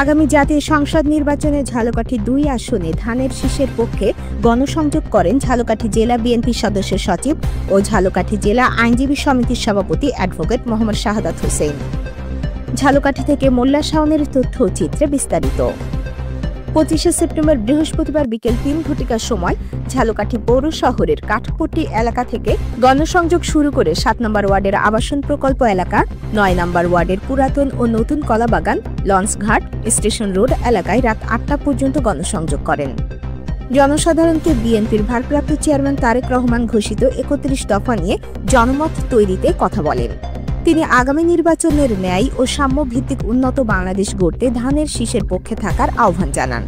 আগামী জাতীয় সংসদ নির্বাচনে ঝালকাঠি ২ আসনে ধানের শীষের পক্ষে গণসংযোগ করেন ঝালকাঠি জেলা বিএনপি সদস্য সচিব ও ঝালকাঠি জেলা আইনজীবী সমিতির সভাপতি অ্যাডভোকেট মোহাম্মদ শাহাদাত হোসেন। ঝালকাঠি থেকে মোল্লা শাওনের তথ্য চিত্রে বিস্তারিত। ২৫শে সেপ্টেম্বর বৃহস্পতিবার বিকেল ৩ ঘটিকার সময় ঝালকাঠি পৌর শহরের কাঠপট্টি এলাকা থেকে গণসংযোগ শুরু করে ৭ নম্বর ওয়ার্ডের আবাসন প্রকল্প এলাকা, ৯ নম্বর ওয়ার্ডের পুরাতন ও নতুন কলাবাগান, লঞ্চঘাট, স্টেশন রোড এলাকায় রাত ৮টা পর্যন্ত গণসংযোগ করেন। জনসাধারণকে বিএনপির ভারপ্রাপ্ত চেয়ারম্যান তারেক রহমান ঘোষিত ৩১ দফা নিয়ে জনমত তৈরিতে কথা বলেন। তিনি আগামী নির্বাচনের ন্যায় ও সাম্য ভিত্তিক উন্নত বাংলাদেশ গড়তে ধানের শীষের পক্ষে থাকার আহ্বান জানান।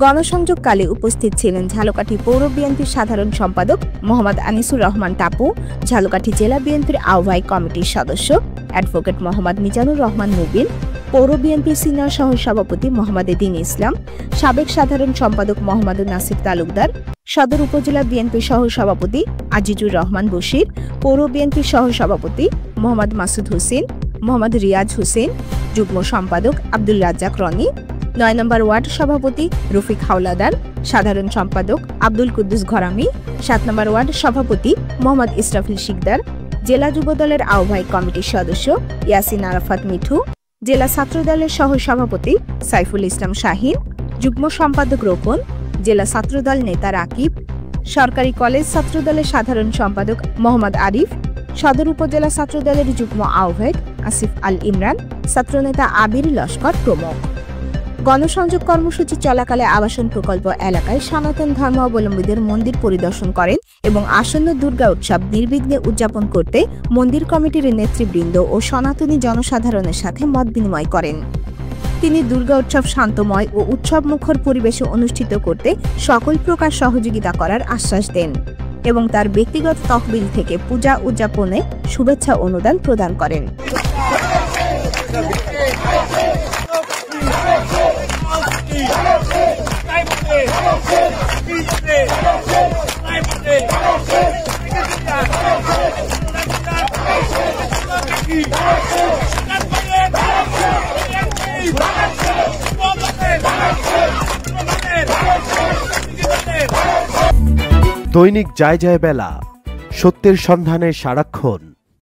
গণসংযোগকালে উপস্থিত ছিলেন ঝালকাঠি পৌর বিএনপির সাধারণ সম্পাদক মোহাম্মদ আনিসুর রহমান টাপু, ঝালকাঠি জেলা বিএনপির আহ্বায়ক কমিটির সদস্য অ্যাডভোকেট মোহাম্মদ মিজানুর রহমান মুবিন, পৌর বিএনপির সিনিয়র সহ সভাপতি মোহাম্মদ এদিন ইসলাম, সাবেক সাধারণ সম্পাদক মোহাম্মদ নাসির তালুকদার, সদর উপজেলা বিএনপির সহ সভাপতি আজিজুর রহমান বশির, পৌর বিএনপির সহ সভাপতি মোহাম্মদ মাসুদ হোসেন, মোহাম্মদ রিয়াজ হোসেন, যুগ্ম সম্পাদক আব্দুল রাজ্জাক রনি, ৯ নম্বর ওয়ার্ড সভাপতি রফিক হাওলাদার, সাধারণ সম্পাদক আব্দুল কুদ্দুস ঘরামি, ৭ নম্বর ওয়ার্ড সভাপতি মোহাম্মদ ইসরাফিল শিকদার, জেলা যুবদলের আহ্বায়ক কমিটির সদস্য ইয়াসিন আরাফাত মিঠু, জেলা ছাত্রদলের সহ সভাপতি সাইফুল ইসলাম শাহিন, যুগ্ম সম্পাদক রোপন, জেলা ছাত্রদল নেতা রাকিব, সরকারি কলেজ ছাত্রদলের সাধারণ সম্পাদক মোহাম্মদ আরিফ, সদর উপজেলা ছাত্রদলের যুগ্ম আহ্বায়ক আসিফ আল ইমরান, ছাত্রনেতা আবির লস্কর প্রমুখ। গণসংযোগ কর্মসূচি চলাকালে আবাসন প্রকল্প এলাকায় সনাতন ধর্মাবলম্বীদের মন্দির পরিদর্শন করেন এবং আসন্ন দুর্গা উৎসব নির্বিঘ্নে উদযাপন করতে মন্দির কমিটির নেতৃবৃন্দ ও সনাতনী জনসাধারণের সাথে মত বিনিময় করেন। তিনি দুর্গা উৎসব শান্তময় ও উৎসবমুখর পরিবেশে অনুষ্ঠিত করতে সকল প্রকার সহযোগিতা করার আশ্বাস দেন এবং তার ব্যক্তিগত তহবিল থেকে পূজা উদযাপনে শুভেচ্ছা অনুদান প্রদান করেন। দৈনিক যায় যায় বেলা, সত্যের সন্ধানে সারাক্ষণ।